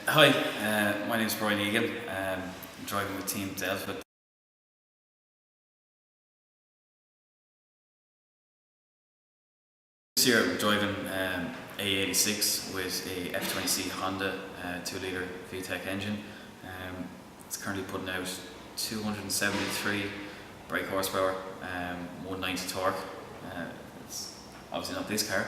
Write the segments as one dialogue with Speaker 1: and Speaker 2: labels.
Speaker 1: Hi, my name is Brian Egan. I'm driving with Team Delta. This year I'm driving A86 with a F20C Honda 2 litre VTEC engine. It's currently putting out 273 brake horsepower, 190 torque. It's obviously not this car.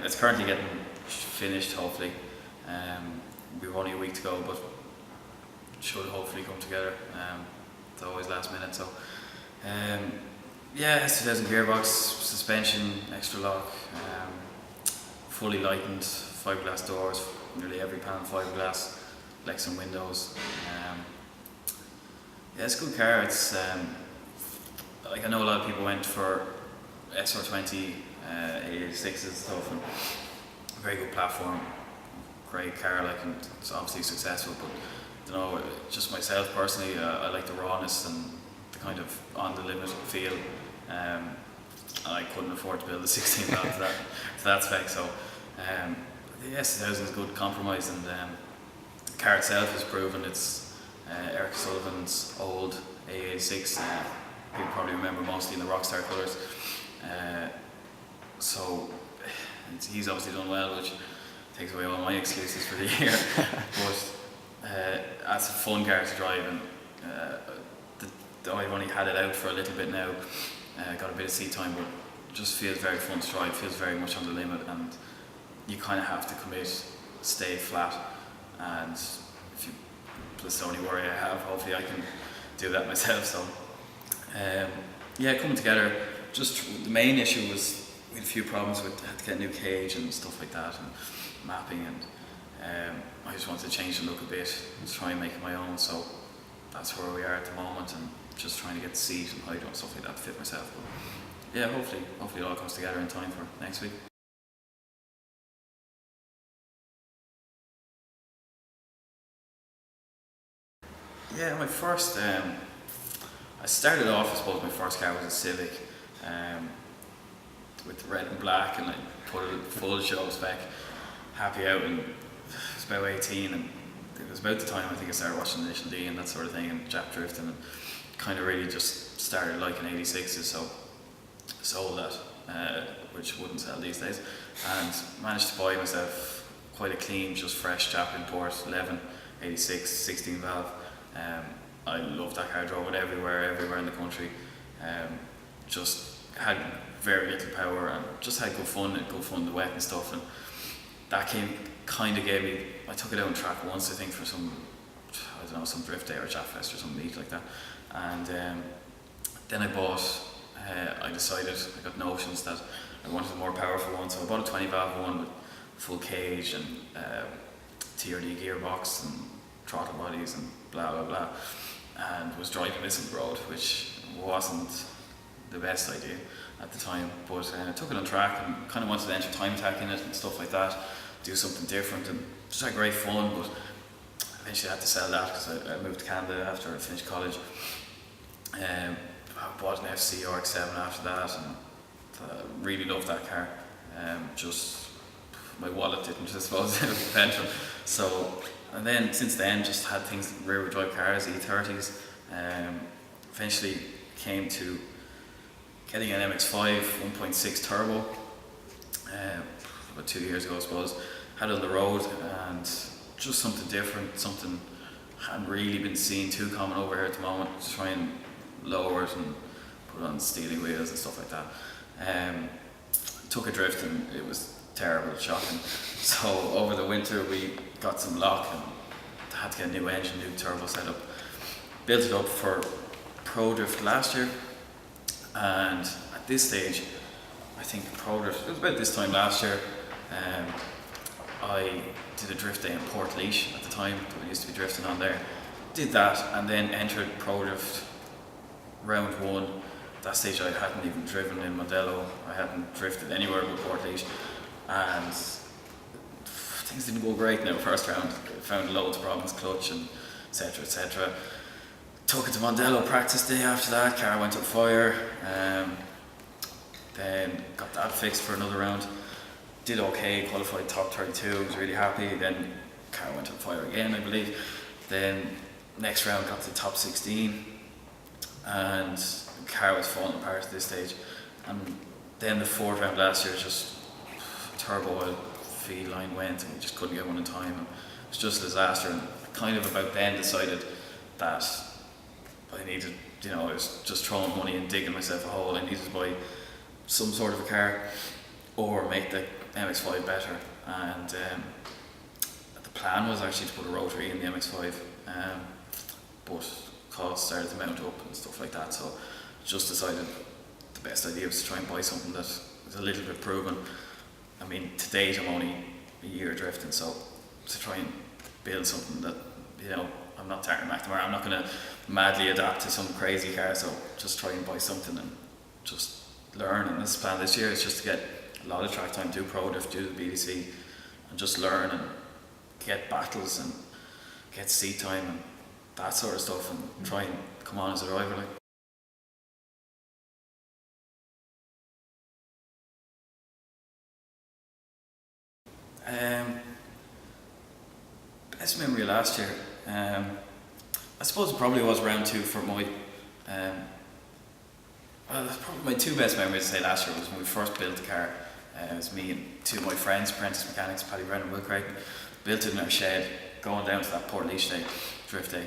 Speaker 1: It's currently getting finished, hopefully. We've only a week to go, but should hopefully come together. It's always last minute, so yeah, S2000 gearbox, suspension, extra lock, fully lightened, fiberglass doors, nearly every panel fiberglass, Lexan windows. Yeah, it's a good car. It's like I know a lot of people went for SR20, A86s and stuff, and very good platform, great car. Like, and it's obviously successful, but you know, just myself personally, I like the rawness and the kind of on the limit feel. I couldn't afford to build a 16 valve to that spec, so the S2000 is a good compromise, and the car itself has proven it's Eric Sullivan's old A86. People probably remember mostly in the Rockstar colours. So he's obviously done well, which takes away all my excuses for the year. But it's a fun car to drive, and I've only had it out for a little bit now. Got a bit of seat time, but just feels very fun to drive. Feels very much on the limit, and you kind of have to commit, stay flat, and if you, that's the only worry I have. Hopefully, I can do that myself. So yeah, coming together. Just the main issue was we had a few problems with had to get a new cage and stuff like that, and mapping, and I just wanted to change the look a bit and try and make it my own. So that's where we are at the moment, and just trying to get the seat and hydro and stuff like that to fit myself. But yeah, hopefully it all comes together in time for next week. Yeah, my first, I started off, I suppose my first car was a Civic with the red and black, and I put it full show spec, happy out, and I was about 18, and it was about the time I think I started watching Initial D and that sort of thing, and Jap drifting, and kind of really just started liking 86s, so sold that, which wouldn't sell these days, and managed to buy myself quite a clean, just fresh Jap import 11, 86, 16 valve. I loved that car, drove it everywhere in the country. Just had very little power and just had good fun the wet and stuff, and that kind of gave me, I took it out on track once I think for some, I don't know, some drift day or Jap Fest or some meet like that, and then I decided, I got notions that I wanted a more powerful one, so I bought a 20 valve one with full cage and TRD gearbox and throttle bodies and blah blah blah, and was driving this on the road, which wasn't the best idea at the time, but I took it on track and kind of wanted to enter time attack in it and stuff like that, do something different, and just had great fun. But eventually I had to sell that because I moved to Canada after I finished college. I bought an FC RX-7 after that, and really loved that car. Just my wallet didn't, I suppose, petrol. So, and then since then, just had things, rear-wheel drive cars, E30s. Eventually came to getting an MX-5 1.6 turbo about 2 years ago, I suppose. Had it on the road, and just something different, something hadn't really been seen too common over here at the moment. Just try and lower it and put it on steely wheels and stuff like that. Took a drift and it was terrible, shocking. So over the winter we got some lock and had to get a new engine, new turbo setup. Built it up for Pro Drift last year, and at this stage, I think Pro Drift, it was about this time last year, I did a drift day in Portlaoise at the time that we used to be drifting on there. Did that and then entered Pro Drift round one. At that stage I hadn't even driven in Modelo, I hadn't drifted anywhere but Portlaoise, and things didn't go great now first round. I found loads of problems, clutch and etc, etc. Took it to Mondello practice day after that, car went up fire, then got that fixed for another round. Did okay, qualified top 32, was really happy, then car went on fire again, I believe. Then next round got to the top 16, and the car was falling apart at this stage. And then the fourth round last year, just turbo oil feed line went, and we just couldn't get one in time. And it was just a disaster. And kind of about then decided that I needed, I was just throwing money and digging myself a hole. I needed to buy some sort of a car or make the MX-5 better. And the plan was actually to put a rotary in the MX-5, but costs started to mount up and stuff like that. So just decided the best idea was to try and buy something that was a little bit proven. I mean, to date I'm only a year drifting, so to try and build something that, I'm not Tartan McNamara, I'm not going to madly adapt to some crazy car, so just try and buy something and just learn. And this plan this year is just to get a lot of track time, do pro drift, do the BDC, and just learn and get battles and get seat time and that sort of stuff, and try and come on as a driver. Best memory of last year, I suppose it probably was round 2 for my, probably my 2 best memories to say last year was when we first built the car. It was me and 2 of my friends, apprentice mechanics, Paddy Brennan and Will Creighton, built it in our shed, going down to that Portlaoise day, drift day.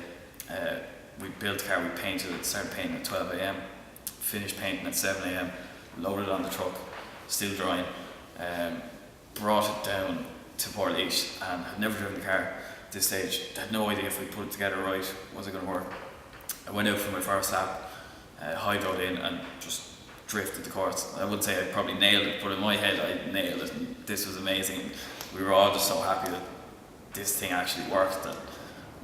Speaker 1: We built the car, we painted it, started painting at 12 AM, finished painting at 7 AM, loaded it on the truck, still drying, brought it down to Portlaoise, and had never driven the car at this stage. Had no idea if we put it together right, was it going to work. I went out for my first lap, hydroed in and just drifted the course. I wouldn't say I probably nailed it, but in my head I nailed it, and this was amazing. We were all just so happy that this thing actually worked, that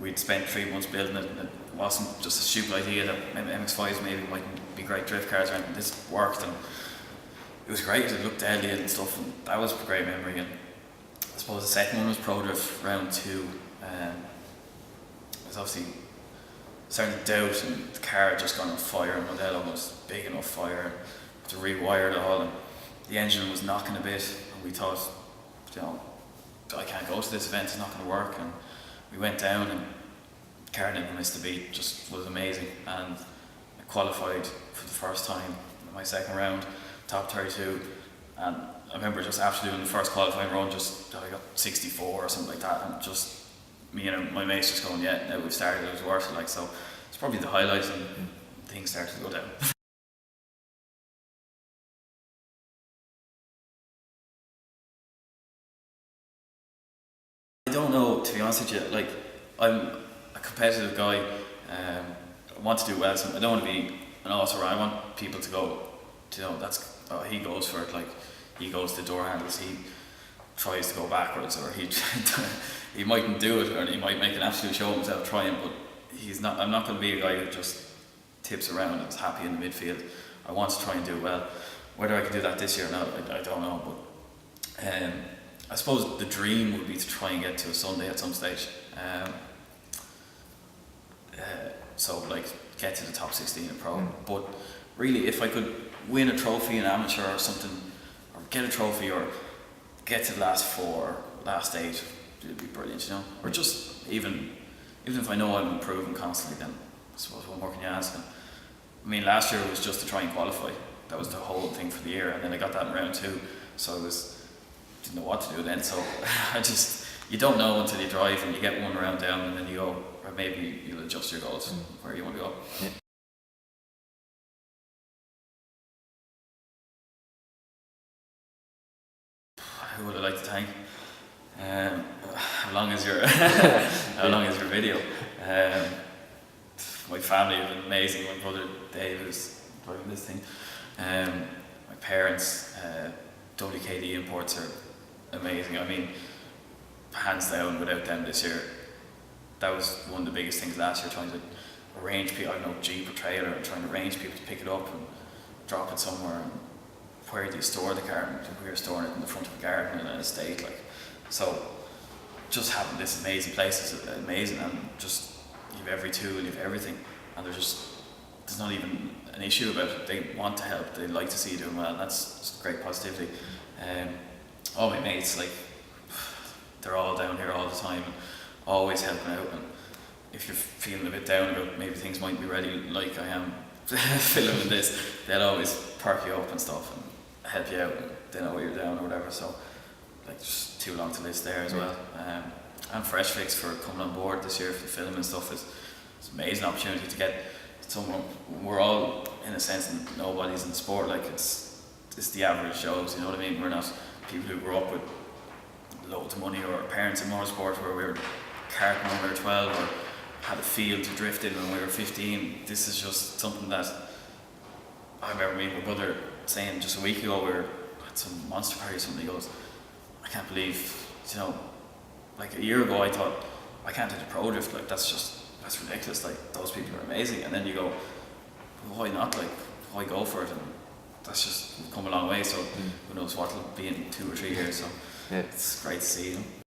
Speaker 1: we'd spent 3 months building it, and it wasn't just a stupid idea that MX-5s maybe mightn't be great drift cars, and this worked, and it was great. It looked deadly and stuff, and that was a great memory. And I suppose the second one was Pro Drift round 2. I was obviously starting to doubt, and the car had just gone on fire, and Modelo was big enough fire to rewire it all, and the engine was knocking a bit, and we thought, I can't go to this event, it's not going to work. And we went down, and the car never missed a beat, just was amazing. And I qualified for the first time in my second round, top 32, and I remember just after doing the first qualifying run, I got 64 or something like that, and just me and my mates just going, yeah, now we've started, it was worth it. So it's probably the highlight, and things started to go down. I don't know, to be honest with you. I'm a competitive guy. I want to do well, so I don't want to be an author. I want people to go, he goes for it, he goes to door handles, he tries to go backwards, or he mightn't do it, or he might make an absolute show of himself trying, but I'm not going to be a guy who just tips around and is happy in the midfield. I want to try and do well. Whether I can do that this year or not, I don't know, but I suppose the dream would be to try and get to a Sunday at some stage. So get to the top 16 in pro. But really, if I could win a trophy in amateur or something, or get a trophy, or get to the last 4, last 8, it'd be brilliant, Or just even if I know I'm improving constantly, then I suppose what more can you ask? I mean, last year was just to try and qualify. That was the whole thing for the year, and then I got that in round 2, so didn't know what to do then. So you don't know until you drive and you get one round down, and then you go, or maybe you'll adjust your goals where you want to go. Yeah. Who would I like to thank? How long is your video? My family have been amazing. My brother Dave is driving this thing. My parents, WKD Imports are amazing. I mean, hands down, without them this year, that was one of the biggest things last year, trying to arrange people, I don't know, Jeep or trailer, and trying to arrange people to pick it up and drop it somewhere. And where do you store the car? And we were storing it in the front of a garden in an estate. So just having this amazing place is amazing, and just you have every tool, you have everything, and there's not even an issue about it. They want to help, they like to see you doing well, and that's just great positivity. All my mates, they're all down here all the time and always helping out. And if you're feeling a bit down about maybe things might be ready, like I am filming this, they'll always perk you up and stuff and help you out, and they know you're down or whatever. So like, just too long to list there as well. And Fresh Fix for coming on board this year for the film and stuff. It's an amazing opportunity to get someone. We're all, in a sense, nobody's in sport. Like, it's the average Joes, you know what I mean? We're not people who grew up with loads of money, or parents in motorsport where we were karting when we were 12, or had a field to drift in when we were 15. This is just something that I remember me and my brother saying just a week ago. We were at some monster party or something. He goes, I can't believe, you know, like a year ago I thought, I can't do the pro drift, like that's ridiculous, like those people are amazing. And then you go, well, why not, like why go for it? And that's just come a long way. So who knows what it'll be in 2 or 3 years. So it's great to see, you know.